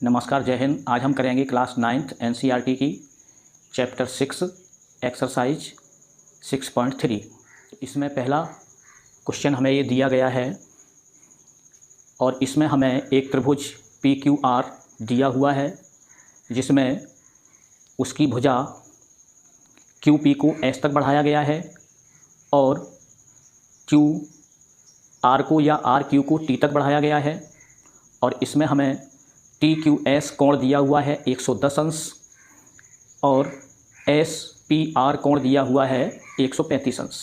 नमस्कार, जय हिंद। आज हम करेंगे क्लास 9th एनसीईआरटी की चैप्टर 6 एक्सरसाइज 6.3। इसमें पहला क्वेश्चन हमें ये दिया गया है और इसमें हमें एक त्रिभुज पी क्यू आर दिया हुआ है जिसमें उसकी भुजा क्यू पी को एस तक बढ़ाया गया है और क्यू आर को या आर क्यू को टी तक बढ़ाया गया है और इसमें हमें टी क्यू एस कोण दिया हुआ है 110 अंश और एस पी आर कोण दिया हुआ है 135 अंश।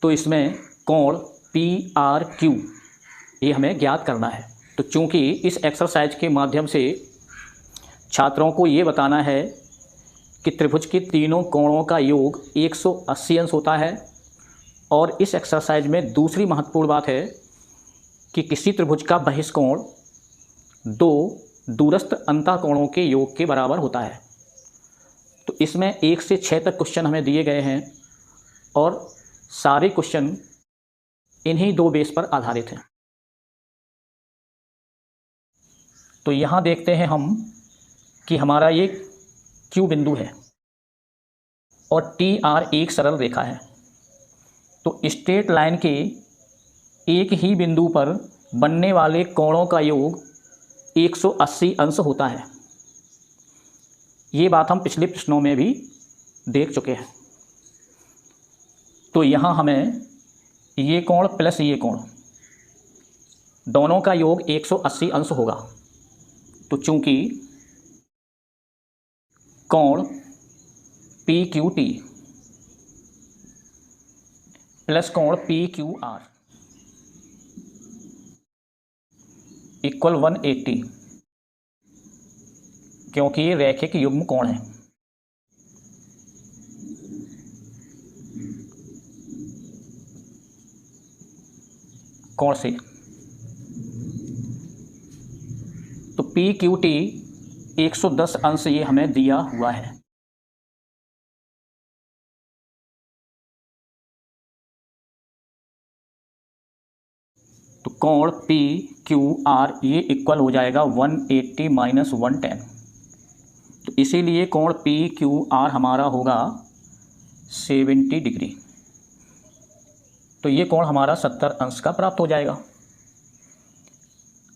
तो इसमें कोण पी आर क्यू ये हमें ज्ञात करना है। तो चूंकि इस एक्सरसाइज के माध्यम से छात्रों को ये बताना है कि त्रिभुज के तीनों कोणों का योग 180 अंश होता है और इस एक्सरसाइज में दूसरी महत्वपूर्ण बात है कि किसी त्रिभुज का बहिष्कोण दो दूरस्थ अंतःकोणों के योग के बराबर होता है। तो इसमें 1 से 6 तक क्वेश्चन हमें दिए गए हैं और सारे क्वेश्चन इन्हीं दो बेस पर आधारित हैं। तो यहाँ देखते हैं हम कि हमारा ये क्यू बिंदु है और टी आर एक सरल रेखा है। तो स्ट्रेट लाइन के एक ही बिंदु पर बनने वाले कोणों का योग 180 अंश होता है। ये बात हम पिछले प्रश्नों में भी देख चुके हैं। तो यहाँ हमें ये कोण प्लस ये कोण दोनों का योग 180 अंश होगा। तो चूंकि कोण पी क्यू टी प्लस कोण पी क्यू आर इक्वल 180, क्योंकि ये रैखिक युग्म कोण है। कोण से तो पी क्यू टी 110 अंश ये हमें दिया हुआ है। तो कोण पी क्यू आर ये इक्वल हो जाएगा 180 माइनस 110। तो इसीलिए कोण पी क्यू आर हमारा होगा 70 डिग्री। तो ये कोण हमारा 70 अंश का प्राप्त हो जाएगा।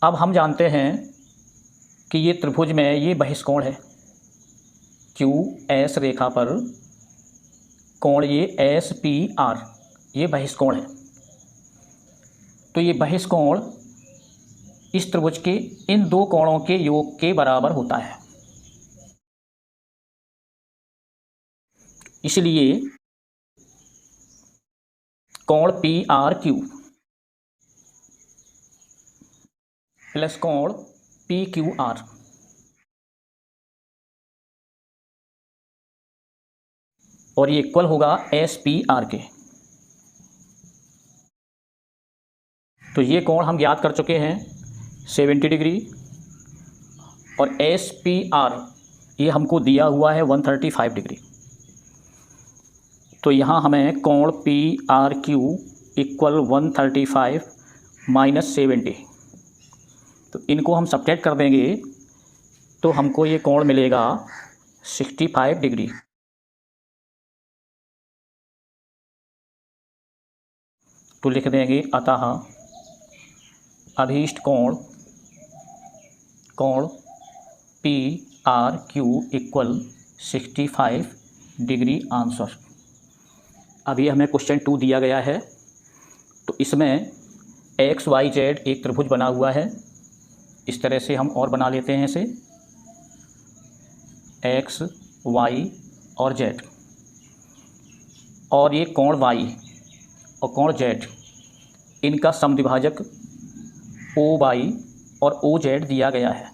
अब हम जानते हैं कि ये त्रिभुज में ये बहिष्कोण है। क्यू एस रेखा पर कोण ये एस पी आर ये बहिष्कोण है। तो ये बहिष्कोण इस त्रिभुज के इन दो कोणों के योग के बराबर होता है। इसलिए कोण पी आर क्यू प्लस कोण पी क्यू आर और ये इक्वल होगा एस पी आर के। तो ये कोण हम ज्ञात कर चुके हैं 70 डिग्री और एस पी आर ये हमको दिया हुआ है 135 डिग्री। तो यहाँ हमें कोण P R Q equal 135 minus 70, तो इनको हम सब्ट्रैक्ट कर देंगे तो हमको ये कोण मिलेगा 65 डिग्री। तो लिख देंगे अतः अभीष्ट कोण P R Q equal 65 degree answer. अभी हमें क्वेश्चन 2 दिया गया है। तो इसमें एक्स वाई जेड एक त्रिभुज बना हुआ है। इस तरह से हम और बना लेते हैं इसे एक्स वाई और जेड, और ये कोण वाई और कोण जेड इनका समद्विभाजक ओ वाई और ओ जेड दिया गया है।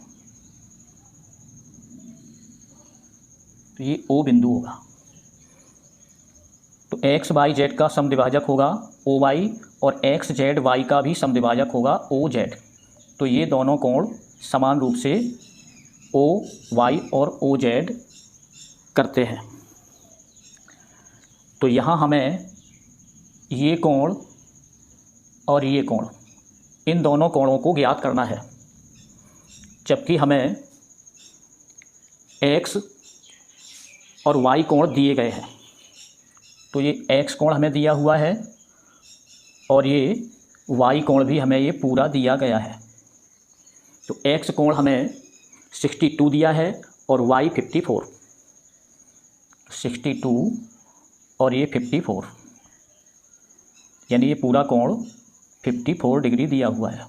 तो ये ओ बिंदु होगा। तो एक्स वाई जेड का समद्विभाजक होगा ओ वाई और एक्स जेड वाई का भी समद्विभाजक होगा ओ जेड। तो ये दोनों कोण समान रूप से ओ वाई और ओ जेड करते हैं। तो यहाँ हमें ये कोण और ये कोण इन दोनों कोणों को ज्ञात करना है। जबकि हमें एक्स और वाई कोण दिए गए हैं। तो ये एक्स कोण हमें दिया हुआ है और ये वाई कोण भी हमें ये पूरा दिया गया है। तो एक्स कोण हमें 62 दिया है और वाई 54, 62 और ये 54, यानी ये पूरा कोण 54 डिग्री दिया हुआ है।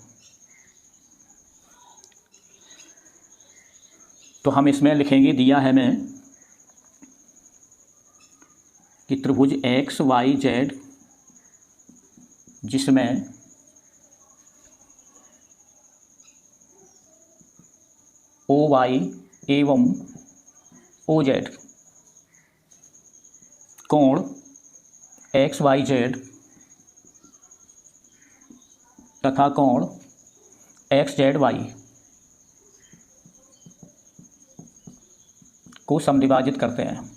तो हम इसमें लिखेंगे, दिया है हमें कि त्रिभुज एक्स वाई जेड जिसमें ओ वाई एवं ओ जेड कोण एक्स वाई जेड तथा कोण एक्स जेड वाई को समद्विभाजित करते हैं।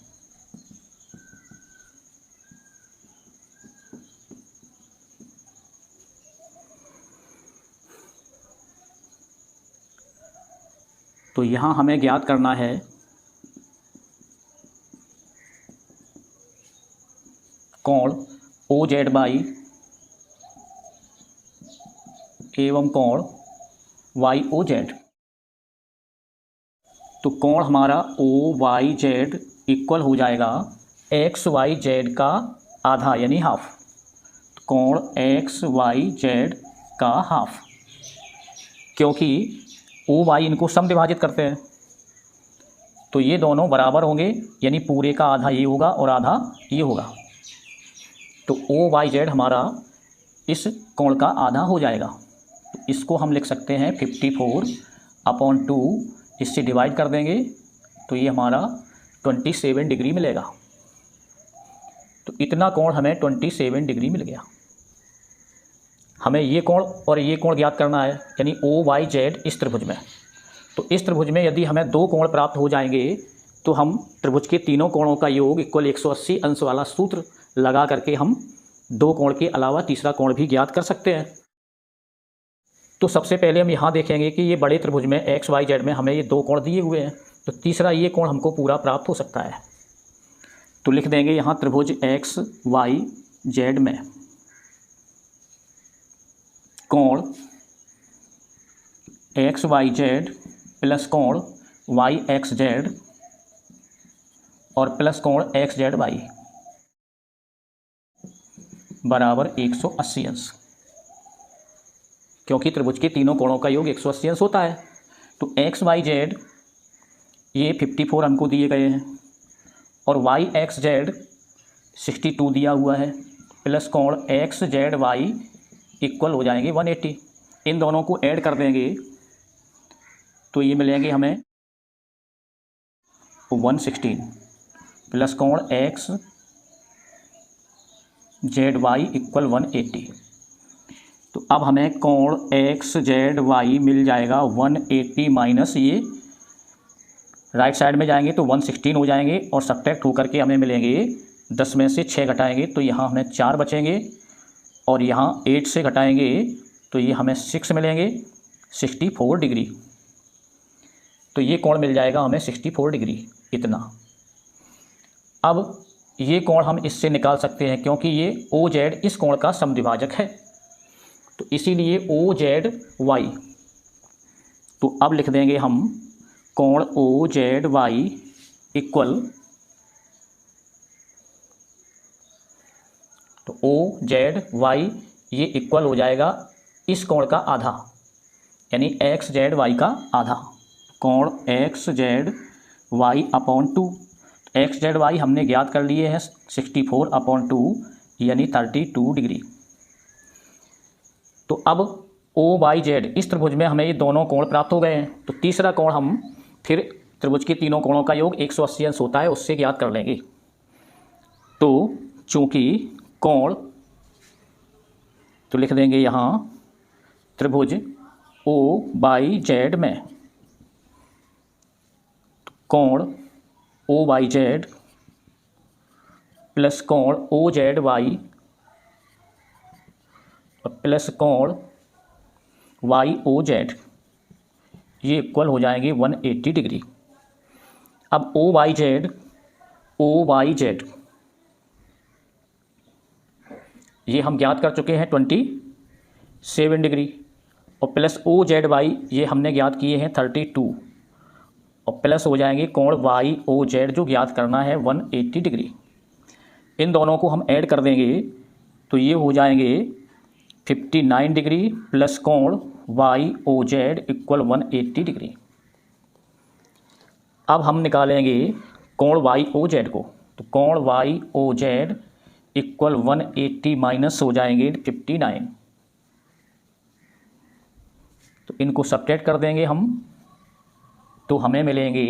तो यहाँ हमें ज्ञात करना है कोण ओ जेड बाई एवं कोण वाई ओ जेड। तो कोण हमारा ओ वाई जेड इक्वल हो जाएगा एक्स वाई जेड का आधा यानी हाफ। कोण एक्स वाई जेड का हाफ, क्योंकि ओ वाई इनको समद्विभाजित करते हैं तो ये दोनों बराबर होंगे, यानी पूरे का आधा ये होगा और आधा ये होगा। तो ओ वाई जेड हमारा इस कोण का आधा हो जाएगा। तो इसको हम लिख सकते हैं 54/2, इससे डिवाइड कर देंगे तो ये हमारा 27 डिग्री मिलेगा। तो इतना कोण हमें 27 डिग्री मिल गया। हमें ये कोण और ये कोण ज्ञात करना है, यानी ओ वाई जेड इस त्रिभुज में। तो इस त्रिभुज में यदि हमें दो कोण प्राप्त हो जाएंगे तो हम त्रिभुज के तीनों कोणों का योग इक्वल 180 अंश वाला सूत्र लगा करके हम दो कोण के अलावा तीसरा कोण भी ज्ञात कर सकते हैं। तो सबसे पहले हम यहाँ देखेंगे कि ये बड़े त्रिभुज में एक्स वाई जेड में हमें ये दो कोण दिए हुए हैं, तो तीसरा ये कोण हमको पूरा प्राप्त हो सकता है। तो लिख देंगे यहाँ त्रिभुज एक्स वाई जेड में कोण एक्स वाई जेड प्लस कोण वाई एक्स जेड और प्लस कोण एक्स जेड वाई बराबर 180 अंश, क्योंकि त्रिभुज के तीनों कोणों का योग 180 अंश होता है। तो एक्स वाई जेड ये 54 हमको दिए गए हैं और वाई एक्स जेड 62 दिया हुआ है, प्लस कोण एक्स जेड वाई इक्वल हो जाएंगे 180। इन दोनों को ऐड कर देंगे तो ये मिलेंगे हमें 116 प्लस कोण एक्स जेड वाई इक्वल 180। तो अब हमें कोण एक्स जेड वाई मिल जाएगा 180 माइनस ये राइट साइड में जाएंगे तो 116 हो जाएंगे और सब्ट्रैक्ट होकर के हमें मिलेंगे 10 में से 6 घटाएंगे तो यहाँ हमें 4 बचेंगे और यहाँ 8 से घटाएंगे तो ये हमें 6 मिलेंगे, 64 डिग्री। तो ये कोण मिल जाएगा हमें 64 डिग्री इतना। अब ये कोण हम इससे निकाल सकते हैं क्योंकि ये ओ जेड इस कोण का समद्विभाजक है, तो इसीलिए ओ जेड वाई। तो अब लिख देंगे हम कोण ओ जेड वाई इक्वल, तो ओ जेड वाई ये इक्वल हो जाएगा इस कोण का आधा, यानी एक्स जेड वाई का आधा। कोण X Z Y upon 2, X Z Y हमने ज्ञात कर लिए हैं 64/2 यानी 32 डिग्री। तो अब ओ वाई जेड इस त्रिभुज में हमें ये दोनों कोण प्राप्त हो गए हैं। तो तीसरा कोण हम फिर त्रिभुज के तीनों कोणों का योग 180 अंश होता है, उससे ज्ञात कर लेंगे। तो चूंकि कोण, तो लिख देंगे यहाँ त्रिभुज ओ वाई जेड में कोण ओ वाई जेड प्लस कोण ओ जेड वाई और प्लस कोण वाई ओ जेड ये इक्वल हो जाएंगे 180 डिग्री। अब ओ वाई जेड ये हम ज्ञात कर चुके हैं 27 डिग्री, और प्लस ओ जेड वाई ये हमने ज्ञात किए हैं 32, और प्लस हो जाएंगे कोण वाई ओ जेड जो ज्ञात करना है 180 डिग्री। इन दोनों को हम ऐड कर देंगे तो ये हो जाएंगे 59 डिग्री प्लस कोण Y O Z equal 180 degree. अब हम निकालेंगे कोण वाई ओ जेड को, तो कोण Y O Z equal 180 minus हो जाएंगे 59, तो इनको सब्ट्रैक्ट कर देंगे हम, तो हमें मिलेंगे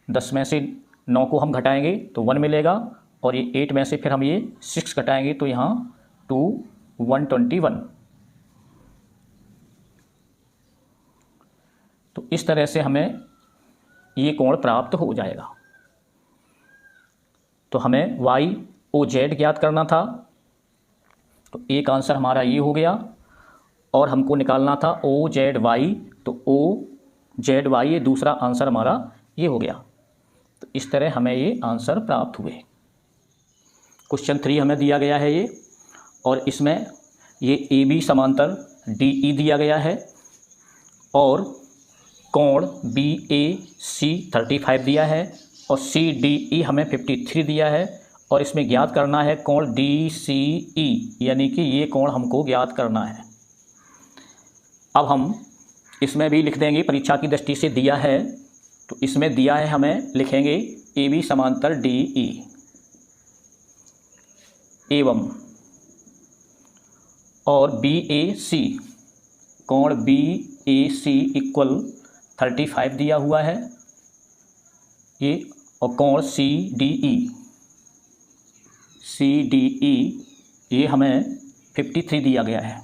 10 में से 9 को हम घटाएंगे तो 1 मिलेगा, और ये 8 में से फिर हम ये 6 घटाएंगे तो यहाँ 2 121। तो इस तरह से हमें ये कोण प्राप्त हो जाएगा। तो हमें वाई ओ जेड ज्ञात करना था, तो एक आंसर हमारा ये हो गया, और हमको निकालना था ओ जेड वाई, तो ओ जेड वाई ये दूसरा आंसर हमारा ये हो गया। तो इस तरह हमें ये आंसर प्राप्त हुए। क्वेश्चन 3 हमें दिया गया है ये, और इसमें ये ए बी समांतर डी ई दिया गया है, और कोण बी ए सी 35 दिया है, और सी डी ई हमें 53 दिया है, और इसमें ज्ञात करना है कोण डी सी ई, यानी कि ये कोण हमको ज्ञात करना है। अब हम इसमें भी लिख देंगे, परीक्षा की दृष्टि से दिया है तो इसमें दिया है, हमें लिखेंगे ए बी समांतर डी ई एवं, और बी ए सी कोण बी ए सी इक्वल 35 दिया हुआ है ये, और कोण सी डी ई ये हमें 53 दिया गया है,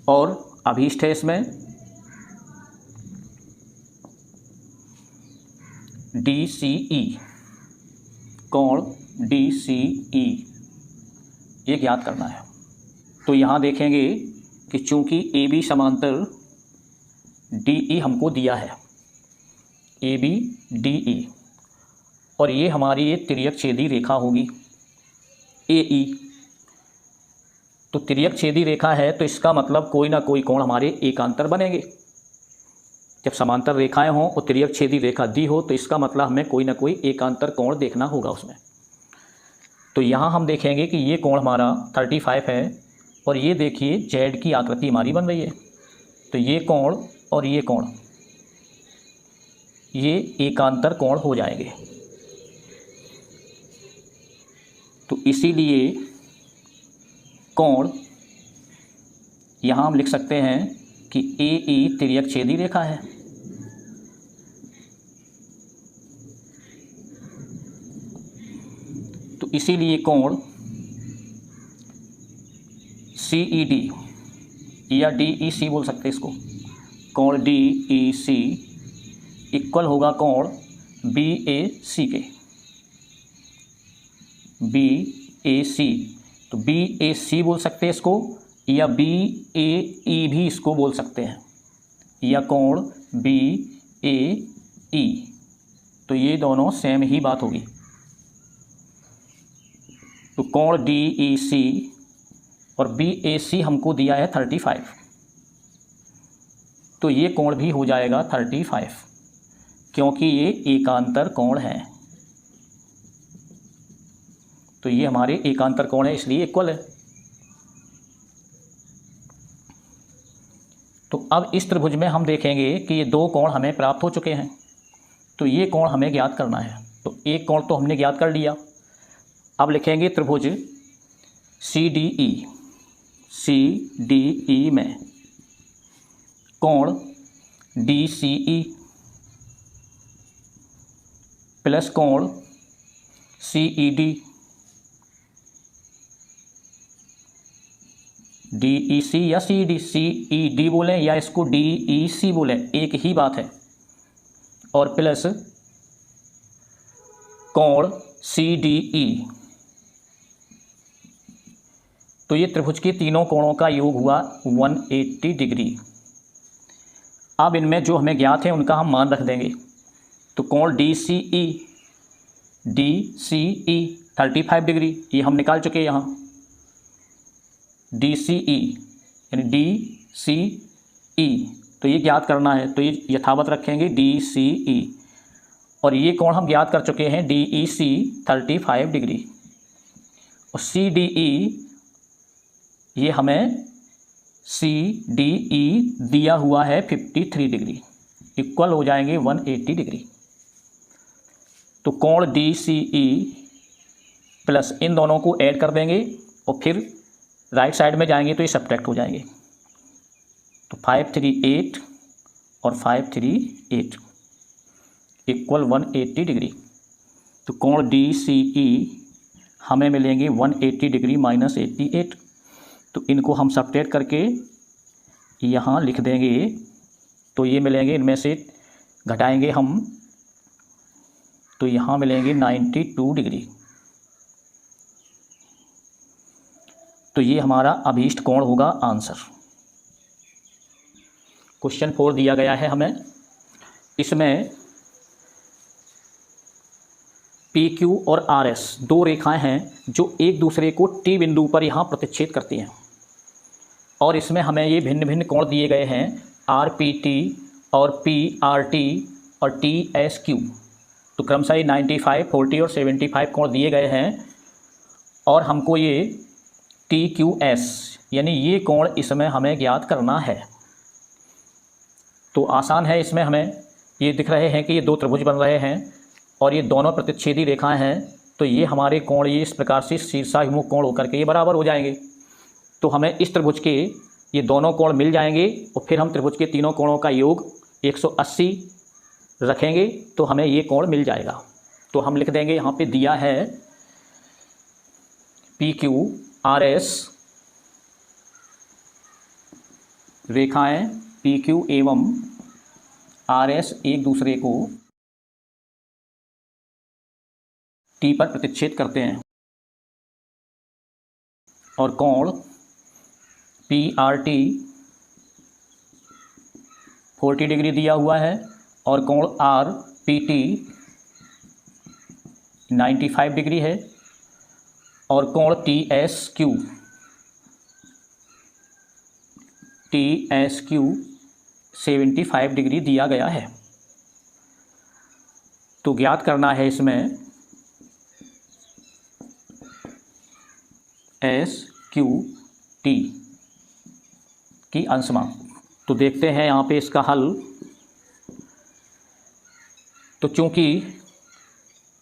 और अभीष्ट है इसमें डी सी ई कोण डी सी ई ये ज्ञात करना है। तो यहाँ देखेंगे कि चूंकि ए बी समांतर डी ई हमको दिया है, ए बी डी ई, और ये हमारी ये तिर्यक छेदी रेखा होगी ए ई। तो तिर्यक छेदी रेखा है तो इसका मतलब कोई ना कोई कोण हमारे एकांतर बनेंगे। जब समांतर रेखाएं हों और तिर्यक छेदी रेखा दी हो तो इसका मतलब हमें कोई ना कोई एकांतर कोण देखना होगा उसमें। तो यहाँ हम देखेंगे कि ये कोण हमारा 35 है, और ये देखिए जेड की आकृति हमारी बन रही है, तो ये कोण और ये कोण ये एकांतर कोण हो जाएंगे। तो इसीलिए कोण यहाँ हम लिख सकते हैं कि ए ई तिर्यक छेदी रेखा है, तो इसीलिए कोण सी ई डी या डी ई सी बोल सकते हैं इसको, कोण डी ई सी इक्वल होगा कोण बी ए सी के, बी ए सी, तो बी ए सी बोल सकते हैं इसको, या बी ए ई भी इसको बोल सकते हैं, या कोण बी ए ई, तो ये दोनों सेम ही बात होगी। तो कोण डी ई सी और बी ए सी हमको दिया है 35, तो ये कोण भी हो जाएगा 35, क्योंकि ये एकांतर कोण है। तो ये हमारे एकांतर कोण है, इसलिए इक्वल है। तो अब इस त्रिभुज में हम देखेंगे कि ये दो कोण हमें प्राप्त हो चुके हैं, तो ये कोण हमें ज्ञात करना है। तो एक कोण तो हमने ज्ञात कर लिया, अब लिखेंगे त्रिभुज सी डी ई में कोण डी सी ई प्लस कोण सी ई डी, डी ई सी या सी ई डी बोलें या इसको डी ई सी बोलें, एक ही बात है, और प्लस कोण सी डी ई तो ये त्रिभुज के तीनों कोणों का योग हुआ 180 डिग्री। अब इनमें जो हमें ज्ञात है उनका हम मान रख देंगे। तो कोण डी सी ई 35 डिग्री, ये हम निकाल चुके हैं यहाँ। डी सी ई यानी डी सी ई, तो ये ज्ञात करना है, तो ये यथावत रखेंगे डी सी ई। और ये कोण हम ज्ञात कर चुके हैं डी ई सी 35 डिग्री। और सी डी ई, ये हमें सी डी ई दिया हुआ है 53 डिग्री, इक्वल हो जाएंगे 180 डिग्री। तो कोण डी सी ई प्लस इन दोनों को ऐड कर देंगे और फिर राइट साइड में जाएंगे तो ये सब्ट्रैक्ट हो जाएंगे। तो 538 और 538 इक्वल 180 डिग्री। तो कोण डी सी ई हमें मिलेंगे 180 डिग्री माइनस 88। तो इनको हम सब्ट्रैक्ट करके यहाँ लिख देंगे। तो ये मिलेंगे, इनमें से घटाएंगे हम, तो यहाँ मिलेंगे 92 डिग्री। तो ये हमारा अभीष्ट कोण होगा आंसर। क्वेश्चन 4 दिया गया है हमें, इसमें पी क्यू और आर एस दो रेखाएं हैं जो एक दूसरे को टी बिंदु पर यहाँ प्रतिच्छेद करती हैं। और इसमें हमें ये भिन्न भिन्न कोण दिए गए हैं, आर पी टी और पी आर टी और टी एस क्यू। तो क्रमशः 95, 40 और 75 कोण दिए गए हैं। और हमको ये टी क्यू एस यानी ये कोण इसमें हमें ज्ञात करना है। तो आसान है, इसमें हमें ये दिख रहे हैं कि ये दो त्रिभुज बन रहे हैं और ये दोनों प्रतिच्छेदी रेखाएं हैं। तो ये हमारे कोण ये इस प्रकार से शीर्षाभिमुख कोण होकर के ये बराबर हो जाएंगे। तो हमें इस त्रिभुज के ये दोनों कोण मिल जाएंगे और फिर हम त्रिभुज के तीनों कोणों का योग 180 रखेंगे तो हमें ये कोण मिल जाएगा। तो हम लिख देंगे, यहाँ पे दिया है पी क्यू आर एस रेखाएं पी क्यू एवं आर एस एक दूसरे को टी पर प्रतिच्छेद करते हैं। और कोण पी आर टी 40 डिग्री दिया हुआ है और कोण आर पी टी 95 डिग्री है और कोण टी एस क्यू 75 डिग्री दिया गया है। तो ज्ञात करना है इसमें एस क्यू टी की अंशमान। तो देखते हैं यहाँ पे इसका हल। तो चूंकि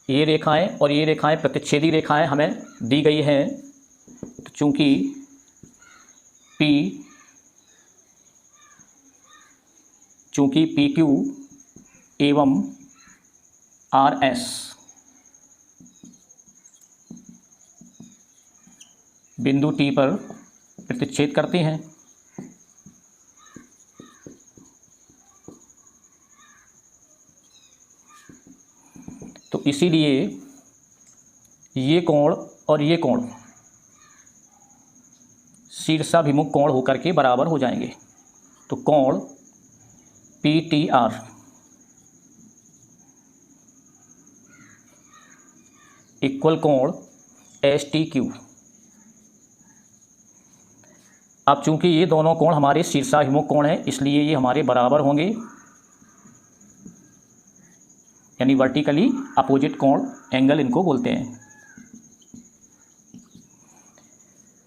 ये रेखाएं और ये रेखाएं प्रतिच्छेदी रेखाएं हमें दी गई हैं, तो चूंकि पी क्यू एवं आर एस बिंदु टी पर प्रतिच्छेद करते हैं, तो इसीलिए ये कोण और ये कोण शीर्षाभिमुख कोण होकर के बराबर हो जाएंगे। तो कोण पी टी आर इक्वल कोण एस टी क्यू। अब चूंकि ये दोनों कोण हमारे शीर्षाभिमुख कोण हैं, इसलिए ये हमारे बराबर होंगे, यानी वर्टिकली अपोजिट कोण एंगल इनको बोलते हैं।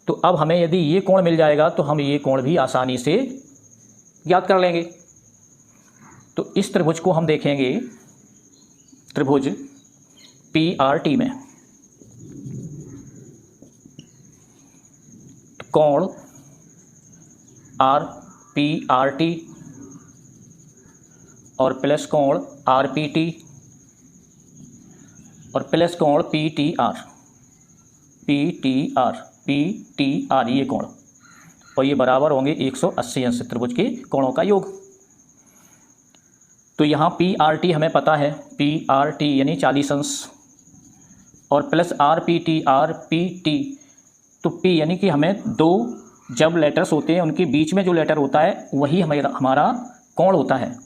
तो अब हमें यदि ये कोण मिल जाएगा तो हम ये कोण भी आसानी से ज्ञात कर लेंगे। तो इस त्रिभुज को हम देखेंगे त्रिभुज पी आर टी में। कोण आर पी आर टी और प्लस कोण आर पी टी और प्लस कोण पी टी आर ये कोण, और ये बराबर होंगे 180 अंश त्रिभुज के कोणों का योग। तो यहाँ पी आर टी हमें पता है, पी आर टी यानी 40 अंश और प्लस आर पी टी, तो तो P यानी कि हमें दो जब लेटर्स होते हैं उनके बीच में जो लेटर होता है वही हमारा कोण होता है।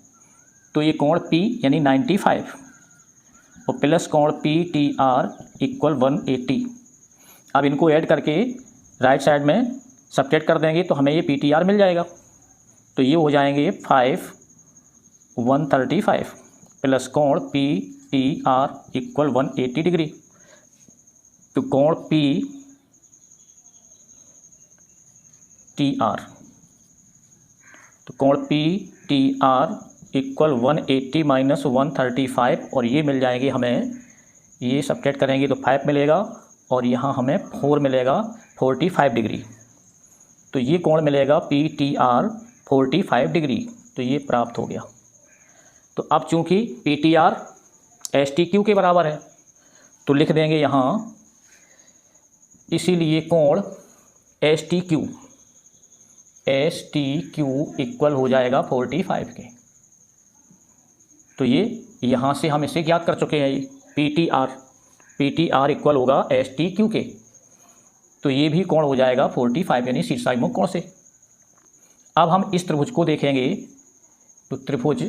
तो ये कोण P यानी 95 और प्लस कोण PTR इक्वल 180। अब इनको ऐड करके राइट साइड में सब्ट्रैक्ट कर देंगे तो हमें ये PTR मिल जाएगा। तो ये हो जाएंगे 135 प्लस कोण PTR इक्वल 180 डिग्री। तो कोण PTR तो कोण PTR इक्वल 180 माइनस 135 और ये मिल जाएंगे हमें, ये सब्ट्रैक्ट करेंगे तो 5 मिलेगा और यहाँ हमें 4 मिलेगा 45 डिग्री। तो ये कोण मिलेगा PTR 45 डिग्री। तो ये प्राप्त हो गया। तो अब चूंकि PTR STQ के बराबर है तो लिख देंगे यहाँ, इसीलिए कोण STQ इक्वल हो जाएगा 45 के। तो ये यहाँ से हम इसे ज्ञात कर चुके हैं, PTR इक्वल होगा STQ के। तो ये भी कोण हो जाएगा 45 यानी शीर्षाभिमुख कोण से। अब हम इस त्रिभुज को देखेंगे तो त्रिभुज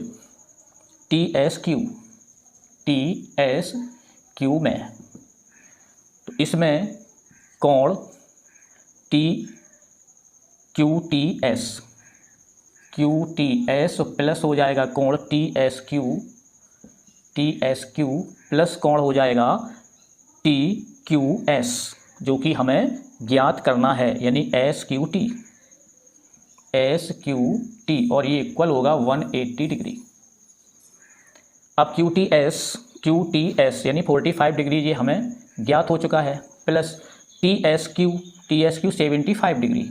TSQ में तो इसमें कोण QTS प्लस हो जाएगा कोण TSQ प्लस कोण हो जाएगा TQS जो कि हमें ज्ञात करना है यानी SQT और ये इक्वल होगा 180 डिग्री। अब QTS यानी 45 डिग्री ये हमें ज्ञात हो चुका है, प्लस TSQ 75 डिग्री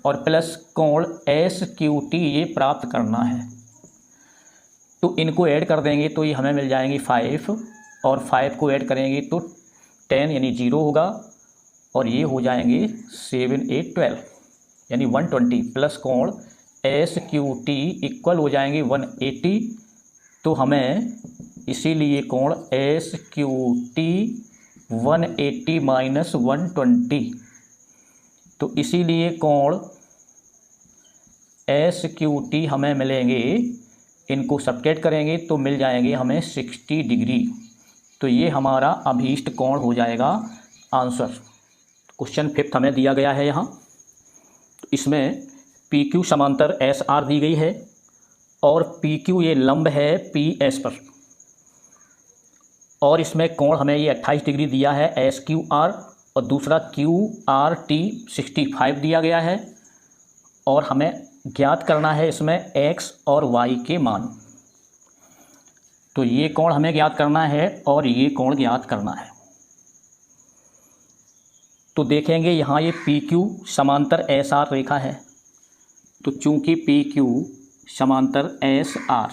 और प्लस कोण SQT ये प्राप्त करना है। तो इनको ऐड कर देंगे तो ये हमें मिल जाएंगे 5 और 5 को ऐड करेंगे तो 10 यानी 0 होगा और ये हो जाएंगे 7 8 12 यानी 120 प्लस कोण SQT इक्वल हो जाएंगे 180। तो हमें इसीलिए कोण SQT 180 माइनस 120 तो इसीलिए कोण SQT हमें मिलेंगे, इनको सब्ट्रैक्ट करेंगे तो मिल जाएंगे हमें 60 डिग्री। तो ये हमारा अभीष्ट कोण हो जाएगा आंसर। क्वेश्चन 5 हमें दिया गया है यहाँ, तो इसमें PQ समांतर SR दी गई है और PQ ये लंब है PS पर और इसमें कोण हमें ये 28 डिग्री दिया है SQR और दूसरा QRT 65 दिया गया है और हमें ज्ञात करना है इसमें X और Y के मान। तो ये कोण हमें ज्ञात करना है और ये कोण ज्ञात करना है। तो देखेंगे यहाँ ये PQ समांतर SR रेखा है, तो चूंकि PQ समांतर SR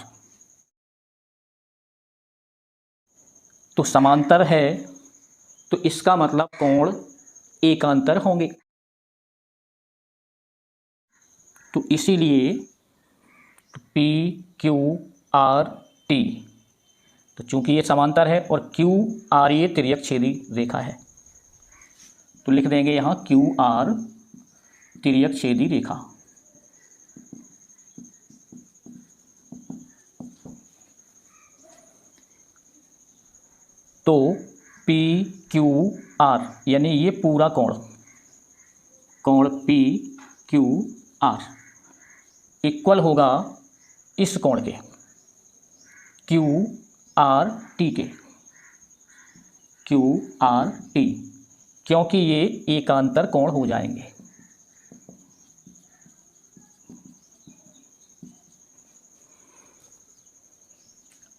तो समांतर है तो इसका मतलब कोण एकांतर होंगे। तो इसीलिए PQRT तो चूंकि ये समांतर है और QR ये तिर्यकछेदी रेखा है तो लिख देंगे यहाँ QR तिर्यकछेदी रेखा। तो PQR यानी ये पूरा कोण PQR इक्वल होगा इस कोण के QRT के QRT, क्योंकि ये एकांतर कोण हो जाएंगे।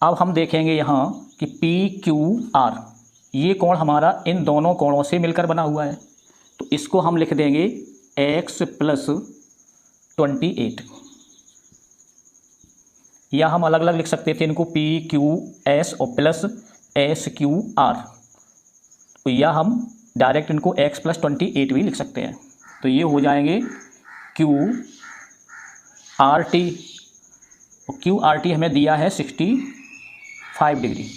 अब हम देखेंगे यहाँ कि PQR ये कोण हमारा इन दोनों कोणों से मिलकर बना हुआ है, तो इसको हम लिख देंगे X प्लस 28 या हम अलग अलग लिख सकते थे इनको PQS और प्लस SQR, तो या हम डायरेक्ट इनको X प्लस 28 भी लिख सकते हैं। तो ये हो जाएंगे QRT और QRT हमें दिया है 65 डिग्री।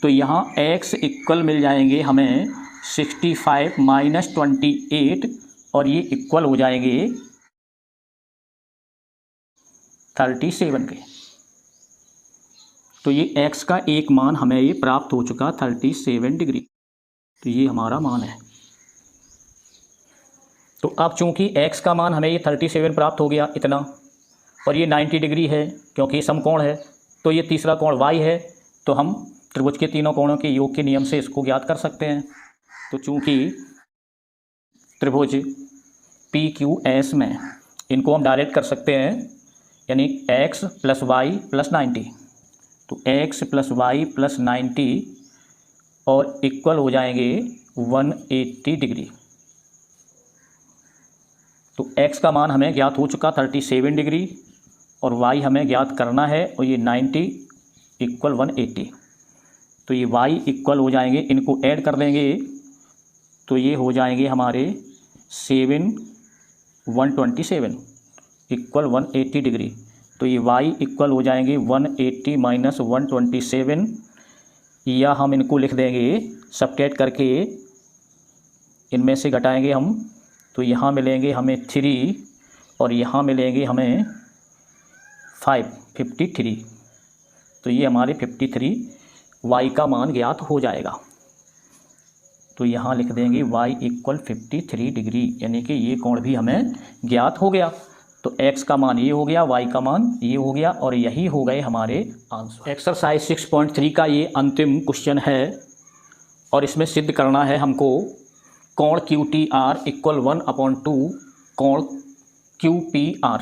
तो यहाँ X इक्वल मिल जाएंगे हमें 65 माइनस 28 और ये इक्वल हो जाएंगे 37 के। तो ये x का एक मान हमें ये प्राप्त हो चुका 37 डिग्री। तो ये हमारा मान है। तो अब चूंकि x का मान हमें ये 37 प्राप्त हो गया इतना, और ये 90 डिग्री है क्योंकि समकोण है, तो ये तीसरा कोण y है। तो हम त्रिभुज के तीनों कोणों के योग के नियम से इसको ज्ञात कर सकते हैं। तो चूंकि त्रिभुज PQS में इनको हम डायरेक्ट कर सकते हैं, यानी x प्लस वाई प्लस 90। तो x प्लस वाई प्लस 90 और इक्वल हो जाएंगे 180 डिग्री। तो x का मान हमें ज्ञात हो चुका 37 डिग्री और y हमें ज्ञात करना है, और ये 90 इक्वल 180। तो ये y इक्वल हो जाएंगे, इनको ऐड कर देंगे तो ये हो जाएंगे हमारे 127 इक्वल 180 डिग्री। तो ये y इक्वल हो जाएंगे 180 माइनस 127, या हम इनको लिख देंगे सबट्रैक्ट करके, इनमें से घटाएंगे हम, तो यहाँ मिलेंगे हमें 3 और यहाँ मिलेंगे हमें 53। तो ये हमारे 53 y का मान ज्ञात हो जाएगा। तो यहाँ लिख देंगे y इक्वल 53 डिग्री, यानी कि ये कोण भी हमें ज्ञात हो गया। तो x का मान ये हो गया, y का मान ये हो गया, और यही हो गए हमारे आंसर। एक्सरसाइज 6.3 का ये अंतिम क्वेश्चन है और इसमें सिद्ध करना है हमको कोण QTR इक्वल 1/2 कोण QPR।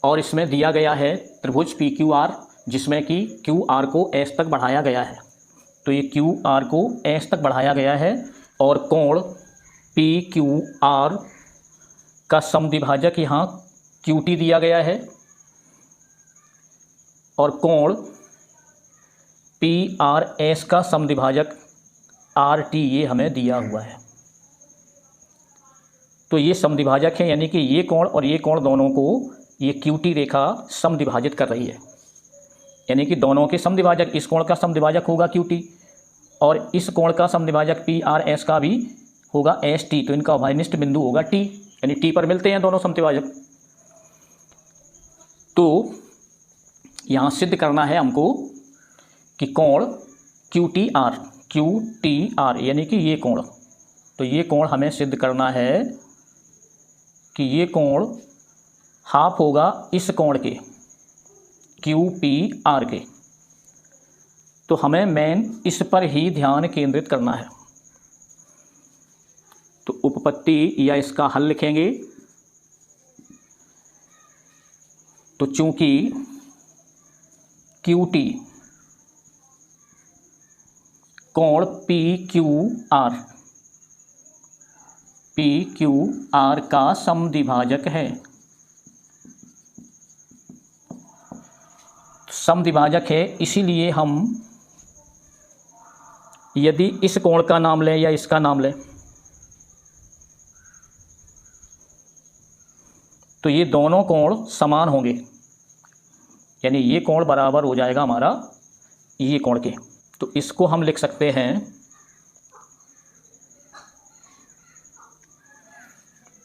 और इसमें दिया गया है त्रिभुज PQR जिसमें कि QR को S तक बढ़ाया गया है। तो ये QR को S तक बढ़ाया गया है और कोण PQR का समद्विभाजक यहाँ QT दिया गया है और कोण PRS का समद्विभाजक RT ये हमें दिया हुआ है। तो ये समद्विभाजक है, यानी कि ये कोण और ये कोण दोनों को ये QT रेखा समद्विभाजित कर रही है, यानी कि दोनों के समद्विभाजक, इस कोण का समद्विभाजक होगा QT और इस कोण का समद्विभाजक PRS का भी होगा ST। तो इनका उभयनिष्ठ बिंदु होगा T, यानी T पर मिलते हैं दोनों समद्विभाजक। तो यहाँ सिद्ध करना है हमको कि कोण QTR यानी कि ये कोण, तो ये कोण हमें सिद्ध करना है कि ये कोण हाफ होगा इस कोण के QPR के। तो हमें मेन इस पर ही ध्यान केंद्रित करना है। तो उपपत्ति या इसका हल लिखेंगे। तो चूंकि QT कोण PQR का समद्विभाजक है, समद्विभाजक है, इसीलिए हम यदि इस कोण का नाम लें या इसका नाम लें तो ये दोनों कोण समान होंगे, यानी ये कोण बराबर हो जाएगा हमारा ये कोण के। तो इसको हम लिख सकते हैं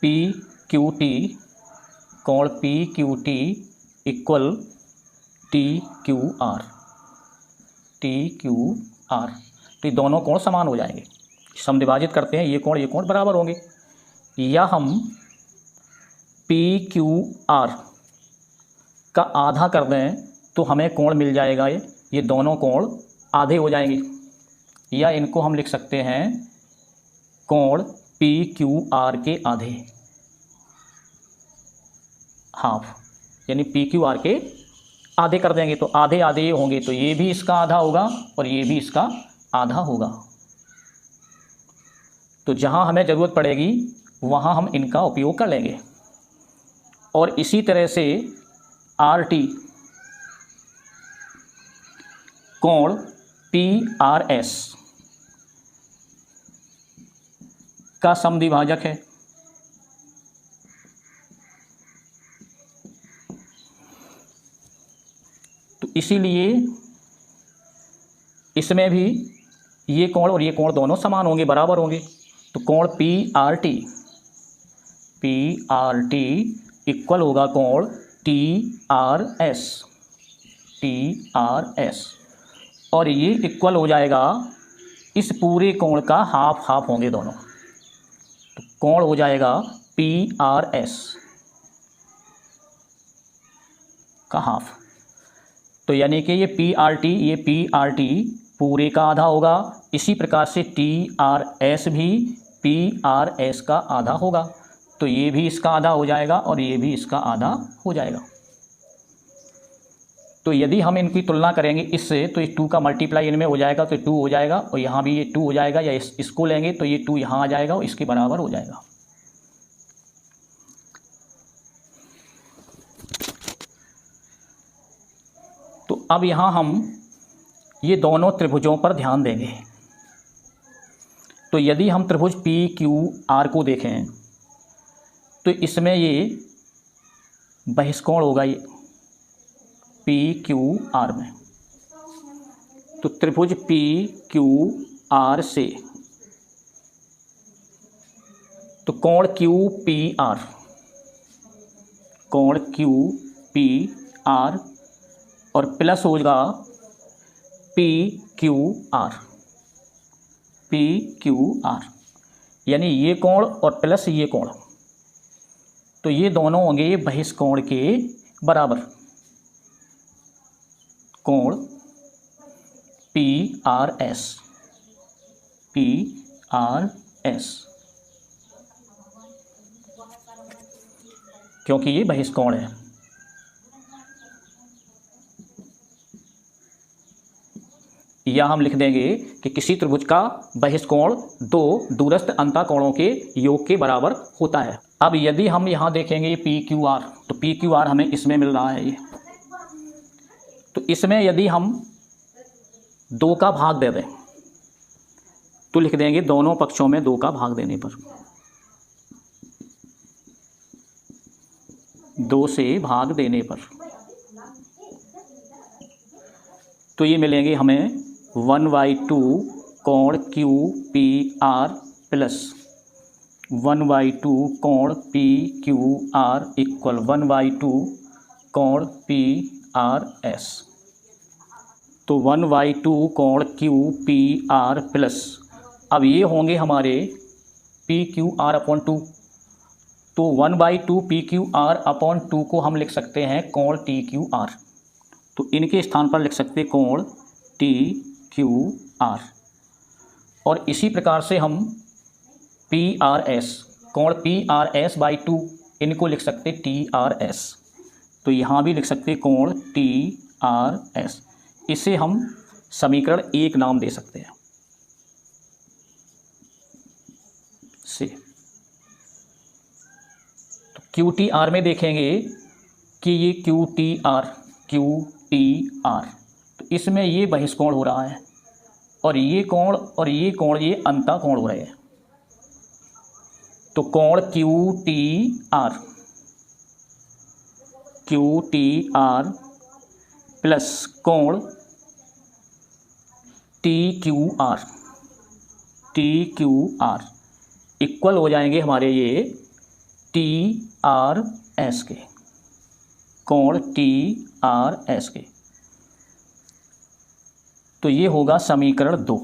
PQT कोण PQT इक्वल TQR। तो ये दोनों कोण समान हो जाएंगे, समद्विभाजित करते हैं, ये कोण बराबर होंगे। या हम PQR का आधा कर दें तो हमें कोण मिल जाएगा, ये दोनों कोण आधे हो जाएंगे। या इनको हम लिख सकते हैं कोण PQR के आधे, हाफ, यानी PQR के आधे कर देंगे तो आधे आधे होंगे, तो ये भी इसका आधा होगा और ये भी इसका आधा होगा। तो जहां हमें ज़रूरत पड़ेगी वहां हम इनका उपयोग कर लेंगे। और इसी तरह से RT कोण PRS का समद्विभाजक है। तो इसीलिए इसमें भी ये कोण और ये कोण दोनों समान होंगे, बराबर होंगे। तो कोण PRT इक्वल होगा कोण TRS, और ये इक्वल हो जाएगा इस पूरे कोण का हाफ हाफ होंगे दोनों। तो कोण हो जाएगा PRS का हाफ। तो यानी कि ये PRT पूरे का आधा होगा। इसी प्रकार से TRS भी PRS का आधा होगा। तो ये भी इसका आधा हो जाएगा और ये भी इसका आधा हो जाएगा। तो यदि हम इनकी तुलना करेंगे इससे, तो ये 2 का मल्टीप्लाई इनमें हो जाएगा, तो 2 हो जाएगा, और यहाँ भी ये 2 हो जाएगा, या इसको लेंगे तो ये 2 यहाँ आ जाएगा और इसके बराबर हो जाएगा। तो अब यहाँ हम ये दोनों त्रिभुजों पर ध्यान देंगे। तो यदि हम त्रिभुज PQR को देखें तो इसमें ये बहिष्कोण होगा, ये PQR में। तो त्रिभुज PQR से तो कोण QPR और प्लस होगा PQR, यानी ये कोण और प्लस ये कोण, तो ये दोनों होंगे ये बहिष्कोण के बराबर। कोण PRS, क्योंकि ये बहिष्कोण है। या हम लिख देंगे कि किसी त्रिभुज का बहिष्कोण 2 दूरस्थ अंतःकोणों के योग के बराबर होता है। अब यदि हम यहाँ देखेंगे PQR, तो PQR हमें इसमें मिल रहा है ये। तो इसमें यदि हम 2 का भाग दे दें तो लिख देंगे दोनों पक्षों में 2 का भाग देने पर, 2 से भाग देने पर, तो ये मिलेंगे हमें 1/2 कोण QPR प्लस 1/2 कोण PQR इक्वल 1/2 कोण PRS। तो 1/2 कोण QPR प्लस, अब ये होंगे हमारे PQR/2। तो 1/2 PQR/2 को हम लिख सकते हैं कोण TQR। तो इनके स्थान पर लिख सकते हैं कोण TQR। और इसी प्रकार से हम PRS, कोण PRS/2 इनको लिख सकते TRS। तो यहाँ भी लिख सकते कोण TRS। इसे हम समीकरण 1 नाम दे सकते हैं से। तो QTR में देखेंगे कि ये QTR, तो इसमें ये बहिष्कोण हो रहा है, और ये कोण ये अंतःकोण हो रहे हैं। तो कोण QTR प्लस कोण TQR इक्वल हो जाएंगे हमारे ये TRS के, कोण TRS के। तो ये होगा समीकरण 2।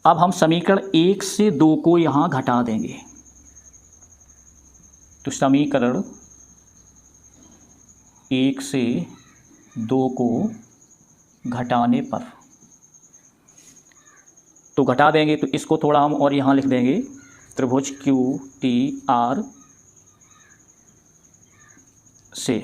अब हम समीकरण 1 से 2 को यहाँ घटा देंगे। तो समीकरण 1 से 2 को घटाने पर, तो घटा देंगे तो इसको थोड़ा हम और यहाँ लिख देंगे त्रिभुज QTR से।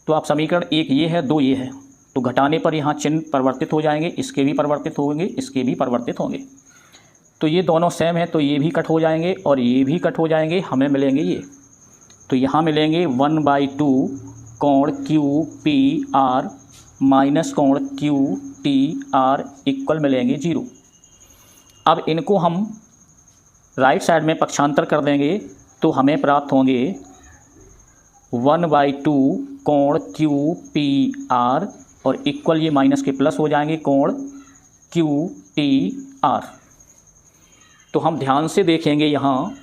तो आप समीकरण 1 ये है, 2 ये है, तो घटाने पर यहाँ चिन्ह परिवर्तित हो जाएंगे, इसके भी परिवर्तित होंगे, इसके भी परिवर्तित होंगे। तो ये दोनों सेम है, तो ये भी कट हो जाएंगे और ये भी कट हो जाएंगे, हमें मिलेंगे ये। तो यहाँ मिलेंगे 1/2 कोण QPR माइनस कोण QTR इक्वल मिलेंगे 0। अब इनको हम राइट साइड में पक्षांतर कर देंगे तो हमें प्राप्त होंगे 1/2 कोण QPR और इक्वल ये माइनस के प्लस हो जाएंगे कोण QTR। तो हम ध्यान से देखेंगे यहाँ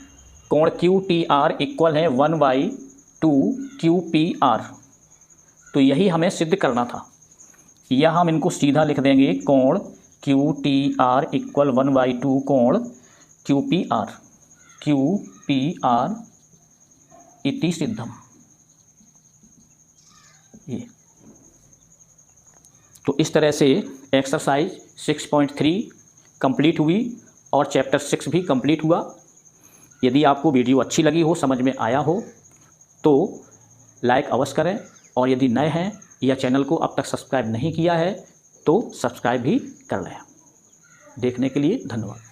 कोण QTR इक्वल है 1/2 QPR। तो यही हमें सिद्ध करना था, या हम इनको सीधा लिख देंगे कोण QTR इक्वल 1/2 कोण QPR। QPR इति सिद्धम। ये तो इस तरह से एक्सरसाइज 6.3 कंप्लीट हुई और चैप्टर 6 भी कंप्लीट हुआ। यदि आपको वीडियो अच्छी लगी हो, समझ में आया हो, तो लाइक अवश्य करें, और यदि नए हैं या चैनल को अब तक सब्सक्राइब नहीं किया है तो सब्सक्राइब भी कर लें। देखने के लिए धन्यवाद।